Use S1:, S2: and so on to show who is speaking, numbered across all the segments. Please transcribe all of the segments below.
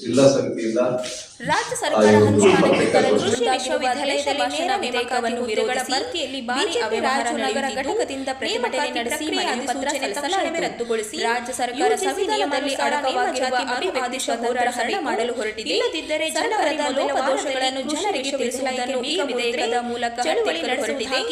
S1: ಜಿಲ್ಲಾ ಸಮಿತಿಯಿಂದ
S2: ರಾಜ್ಯ ಸರ್ಕಾರ ಅನುಷ್ಠಾನಕ್ಕೆ ತರಲು ಕೃಷಿ ವಿಶ್ವವಿದ್ಯಾಲಯದಲ್ಲಿ ನೇರ ನೇಮಕಾತಿಯನ್ನು ವಿರೋಧಿಸಿ ಭರ್ತಿಯಲ್ಲಿ ಭಾರಿ ಅವ್ಯವಹಾರ ನಗರ ಘಟಕದಿಂದ ಪ್ರತಿಭಟನೆ ನಡೆಸಿ ಮನವಿ ಪತ್ರ ಸಲ್ಲಿಸಲಾಗಿದೆ. ರದ್ದುಗೊಳಿಸಿ ರಾಜ್ಯ ಸರ್ಕಾರ ಸಂವಿಧಾನದಲ್ಲಿ ಅಡಕವಾಗಿರುವ ಅಭಿವ್ಯಕ್ತಿ ಹೋರಾಟ ಮಾಡಲು ಹೊರಟಿದೆ. ಇಲ್ಲದಿದ್ದರೆ ಜನವರದ ಲೋಪದೋಷಗಳನ್ನು ಜನರಿಗೆ ತಿಳಿಸುವುದನ್ನು ಈ ವಿಧೇಯಕದ ಮೂಲಕ ಚಳುವಳಿ ನಡೆಸುವುದಿದೆ.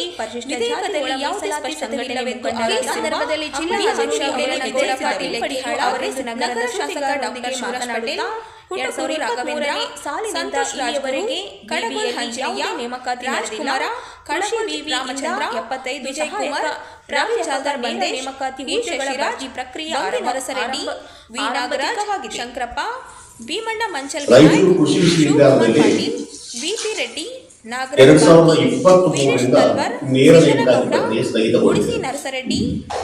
S2: ವಿಧೇಯಕದಲ್ಲಿ ಯಾವುದೇ ಸ್ಪಷ್ಟತೆಯಿಲ್ಲವೆಂದು ಈ ಸಂದರ್ಭದಲ್ಲಿ ಜಿಲ್ಲಾ ಅಧ್ಯಕ್ಷ ವೀರನಗೌಡ ಪಾಟೀಲ್ ಲೆಕ್ಕಿಹಾಳ ಅವರಿಂದ ನಗರ ಶಾಸಕ ಡಾಕ್ಟರ್ ಶಿವರಾಜ್ ಪಟೇಲ್ ಹುಟ್ಟೂರು ರಾಘವೇಂದ್ರ ಸಾಲಿನಿಂದ ಇಲ್ಲಿಯವರೆಗೆ ಕಡಗೋಲ್ ಹಂಚಿಯ ನೇಮಕಾತಿ ರಾಜ್ಕುಮಾರ ಕಳಶಿ ವಿವಿ ರಾಮಚಂದ್ರ 75 ವಿಜಯಕುಮಾರ್ ರವಿ ಜಾಧವ್ ಬಂದೆ ನೇಮಕಾತಿ ಹುದ್ದೆಗಳ ಈ ಪ್ರಕ್ರಿಯೆ ನರಸರೆಡ್ಡಿ ವಿ ನಾಗರಾಜ್ ಶಂಕರಪ್ಪ ಭೀಮಣ್ಣ ಮಂಚಲ್ ಪಾಟೀಲ್ ವಿಪಿ ರೆಡ್ಡಿ ನಾಗರಾಜ್ ವೀರೇಶ್ ತಲ್ವರ್ ಉಡಿಸಿ ನರಸರೆಡ್ಡಿ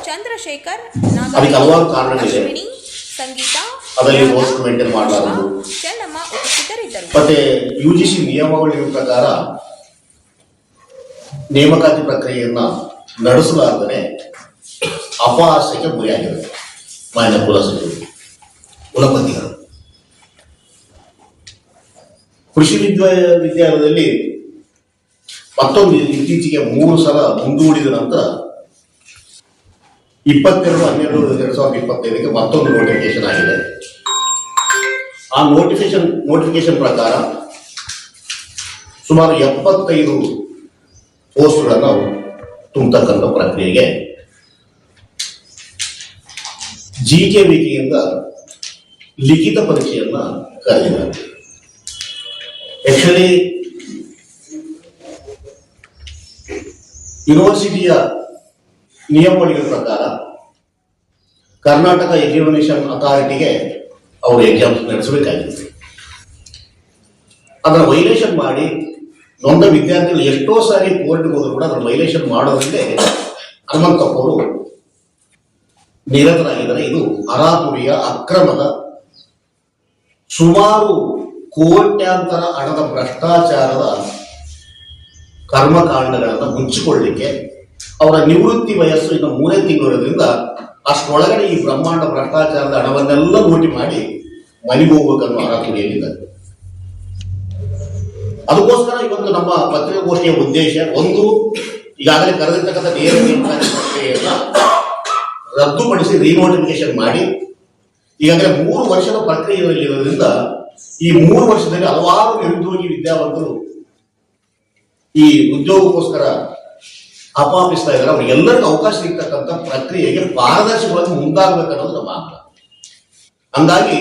S2: ಚಂದ್ರಶೇಖರ್ ನಾಗರಾಜ್ ಅಶ್ವಿನಿ ಸಂಗೀತ ಚೆನ್ನಮ್ಮ ಉಪಸ್ಥಿತರಿದ್ದರು.
S3: ಮತ್ತೆ ಯುಜಿಸಿ ನಿಯಮಾವಳಿಯ ಪ್ರಕಾರ ನೇಮಕಾತಿ ಪ್ರಕ್ರಿಯೆಯನ್ನ ನಡೆಸಲಾದರೆ ಅಪಹಾಸ್ಯಕ್ಕೆ ಗುರಿಯಾಗಿದೆ ಮಾನ್ಯ ಕುಲಪತಿಗಳು. ಕೃಷಿ ವಿದ್ಯಾಲಯದಲ್ಲಿ ಮತ್ತೊಂದು ಇತ್ತೀಚೆಗೆ 3 ಸಲ ಮುಂದೂಡಿದ ನಂತರ 22/12/2025 ಮತ್ತೊಂದು ನೋಟಿಫಿಕೇಶನ್ ಆಗಿದೆ. ಆ ನೋಟಿಫಿಕೇಶನ್ ಪ್ರಕಾರ ಸುಮಾರು 75 ಪೋಸ್ಟ್ಗಳನ್ನು ತುಂಬತಕ್ಕಂಥ ಪ್ರಕ್ರಿಯೆಗೆ GKVKಯಿಂದ ಲಿಖಿತ ಪರೀಕ್ಷೆಯನ್ನ ಕರೆದಿದ್ದಾರೆ. ಆಕ್ಚುಲಿ ಯೂನಿವರ್ಸಿಟಿಯ ನಿಯಮಾವಳಿಗಳ ಪ್ರಕಾರ ಕರ್ನಾಟಕ ಎಕ್ಸಾಮಿನೇಷನ್ ಅಥಾರಿಟಿಗೆ ಅವರು ಎಕ್ಸಾಮ್ಸ್ ನಡೆಸಬೇಕಾಗಿತ್ತು. ಅದರ ವೈಲೇಷನ್ ಮಾಡಿ ನೊಂದ ವಿದ್ಯಾರ್ಥಿಗಳು ಎಷ್ಟೋ ಸಾರಿ ಕೋರ್ಟ್ಗೆ ಹೋದ್ರು ಕೂಡ ಅದರ ವೈಲೇಷನ್ ಮಾಡೋದ್ರಿಂದ ಹನುಮಂತಪ್ಪವರು ನಿರತರಾಗಿದ್ದಾರೆ. ಇದು ಅರಾತುರಿಯ ಅಕ್ರಮದ ಸುಮಾರು ಕೋಟ್ಯಾಂತರ ಹಣದ ಭ್ರಷ್ಟಾಚಾರದ ಕರ್ಮಕಾಂಡಗಳನ್ನು ಮುಚ್ಚಿಕೊಳ್ಳಲಿಕ್ಕೆ ಅವರ ನಿವೃತ್ತಿ ವಯಸ್ಸು ಇನ್ನು 3 ತಿಂಗಳಿರೋದ್ರಿಂದ ಅಷ್ಟೊಳಗಡೆ ಈ ಬ್ರಹ್ಮಾಂಡ ಭ್ರಷ್ಟಾಚಾರದ ಹಣವನ್ನೆಲ್ಲ ಲೂಟಿ ಮಾಡಿ ಮನೆಗೆ ಹೋಗ್ಬೇಕನ್ನೋ ಅರಾತುರಿಯಲ್ಲಿದ್ದಾರೆ. ಅದಕ್ಕೋಸ್ಕರ ಇವತ್ತು ನಮ್ಮ ಪತ್ರಿಕಾಗೋಷ್ಠಿಯ ಉದ್ದೇಶ ಒಂದು, ಈಗಾಗಲೇ ಕರೆದಿರ್ತಕ್ಕಂಥ ನೇರ ನೇಮಕಾತಿ ಪ್ರಕ್ರಿಯೆಯನ್ನ ರದ್ದುಪಡಿಸಿ ರಿನೋಟಿಫಿಕೇಶನ್ ಮಾಡಿ ಈಗಾಗಲೇ 3 ವರ್ಷದ ಪ್ರಕ್ರಿಯೆಯಲ್ಲಿರೋದ್ರಿಂದ ಈ 3 ವರ್ಷದಲ್ಲಿ ಹಲವಾರು ನಿರುದ್ಯೋಗಿ ವಿದ್ಯಾವಂತರು ಈ ಉದ್ಯೋಗಕ್ಕೋಸ್ಕರ ಅಪಾಪಿಸ್ತಾ ಇದ್ದಾರೆ. ಅವ್ರಿಗೆಲ್ಲರಿಗೂ ಅವಕಾಶ ಸಿಗ್ತಕ್ಕಂಥ ಪ್ರಕ್ರಿಯೆಗೆ ಪಾರದರ್ಶಕವಾಗಿ ಮುಂದಾಗಬೇಕನ್ನೋದು ನಮ್ಮ ಆಗ್ರಹ. ಹಂಗಾಗಿ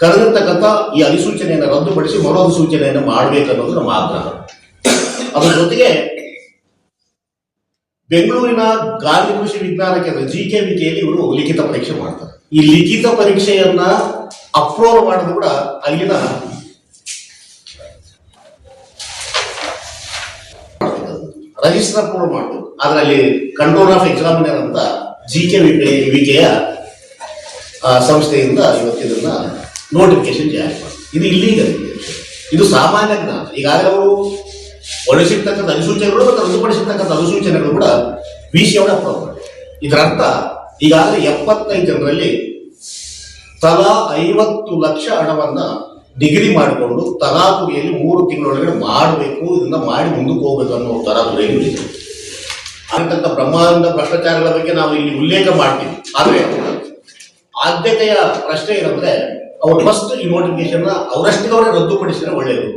S3: ಕರೆದಿರ್ತಕ್ಕಂಥ ಈ ಅಧಿಸೂಚನೆಯನ್ನು ರದ್ದುಪಡಿಸಿ ಮರು ಅಧಿಸೂಚನೆಯನ್ನು ಮಾಡಬೇಕನ್ನೋದು ನಮ್ಮ ಆಗ್ರಹ. ಅದರ ಜೊತೆಗೆ ಬೆಂಗಳೂರಿನ ಗಾಂಧಿ ಕೃಷಿ ವಿಜ್ಞಾನ ಕೇಂದ್ರ GKVKಯಲ್ಲಿ ಇವರು ಲಿಖಿತ ಪರೀಕ್ಷೆ ಮಾಡ್ತಾರೆ. ಈ ಲಿಖಿತ ಪರೀಕ್ಷೆಯನ್ನ ಅಪ್ರೂವ್ ಮಾಡೋದು ಕೂಡ ಅಲ್ಲಿನ ರಿಜಿಸ್ಟರ್ ಅಪ್ರೂವ್ ಮಾಡಬೇಕು. ಅದರಲ್ಲಿ ಕಂಟ್ರೋಲ್ ಆಫ್ ಎಕ್ಸಾಮಿನರ್ ಅಂತ GKVKಯ ಸಂಸ್ಥೆಯಿಂದ ಇವತ್ತಿನ ನೋಟಿಫಿಕೇಶನ್ ಜಾರಿ ಮಾಡಿ. ಇದು ಇಲ್ಲೀಗಲ್, ಇದು ಸಾಮಾನ್ಯ ಜ್ಞಾನ. ಈಗಾಗಲೇ ಅವರು ಹೊರಡಿಸಿರ್ತಕ್ಕಂಥ ಅಧಿಸೂಚನೆಗಳು ಮತ್ತು ರದ್ದುಪಡಿಸಿರ್ತಕ್ಕಂಥ ಅಧಿಸೂಚನೆಗಳು ಕೂಡ VC ಅವರ ಅಪ್ರೂವ್ ಮಾಡಿ. ಇದರರ್ಥ ಈಗಾಗಲೇ 75 ಜನರಲ್ಲಿ ತಲಾ 50 ಲಕ್ಷ ಹಣವನ್ನ ಡಿಗ್ರಿ ಮಾಡಿಕೊಂಡು ತರಾತುರಿಯಲ್ಲಿ 3 ತಿಂಗಳೊಳಗಡೆ ಮಾಡಬೇಕು, ಇದನ್ನ ಮಾಡಿ ಮುಂದಕ್ಕೆ ಹೋಗ್ಬೇಕು ಅನ್ನೋ ತರಾತುರಿಯಲ್ಲಿ ಇದೆ. ಆಗಿರ್ತಕ್ಕಂಥ ಬ್ರಹ್ಮಾಂಡ ಭ್ರಷ್ಟಾಚಾರಗಳ ಬಗ್ಗೆ ನಾವು ಇಲ್ಲಿ ಉಲ್ಲೇಖ ಮಾಡ್ತೀವಿ. ಆದ್ರೆ ಆದ್ಯತೆಯ ಪ್ರಶ್ನೆ ಏನಂದ್ರೆ ಅವ್ರು ಫಸ್ಟ್ ಈ ನೋಟಿಫಿಕೇಶನ್ ಅವರಷ್ಟಿಗೆ ಅವರೇ ರದ್ದುಪಡಿಸಿದ್ರೆ ಒಳ್ಳೆಯದು.